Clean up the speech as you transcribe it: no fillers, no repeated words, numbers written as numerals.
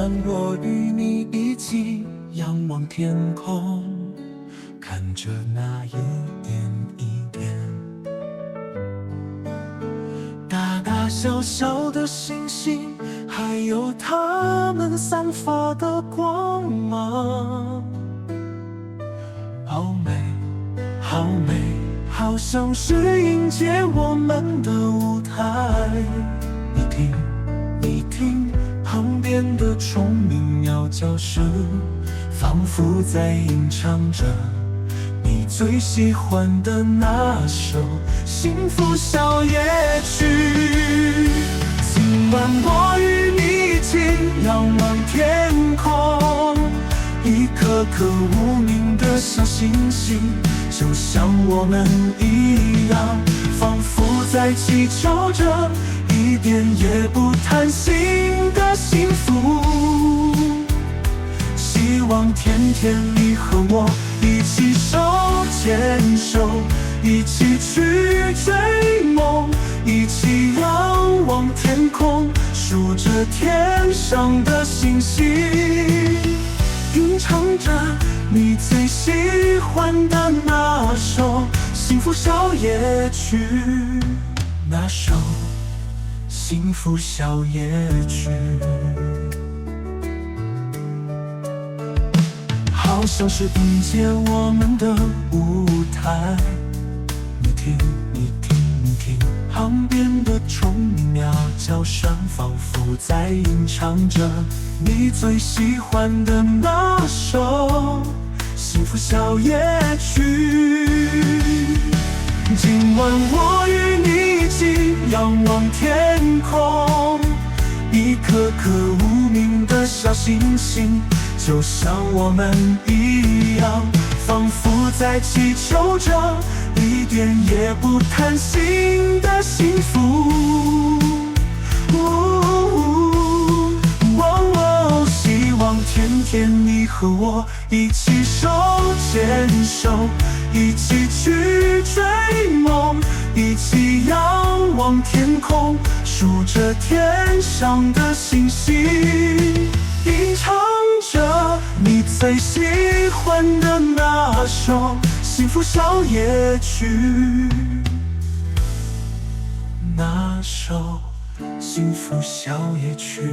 晚我与你一起仰望天空，看着那一点一点大大小小的星星，还有它们散发的光芒。好美，好美，好像是迎接我们的舞台。你听，你听，旁边的虫鸣鸟叫声，仿佛在吟唱着你最喜欢的那首幸福小夜曲。今晚我与你一起仰望天空，一颗颗无名的小星星，就像我们一样，仿佛在祈求着一点也不贪心的幸福。希望天天你和我一起手牵手，一起去追梦，一起仰望天空，数着天上的星星，吟唱着你最喜欢的那首幸福小夜曲，那首幸福小夜曲。好像是迎接我们的舞台。你听，你听，你听，旁边的虫鸣鸟叫声，仿佛在吟唱着你最喜欢的那首幸福小夜曲。今晚我与你一起仰望天空，一颗颗无名的小星星，就像我们一样，仿佛在祈求着一点也不贪心的幸福。希望天天你和我一起手牵手，一起去追梦，一起仰望天空，数着天上的星星，吟唱着你最喜欢的那首幸福小夜曲，那首幸福小夜曲。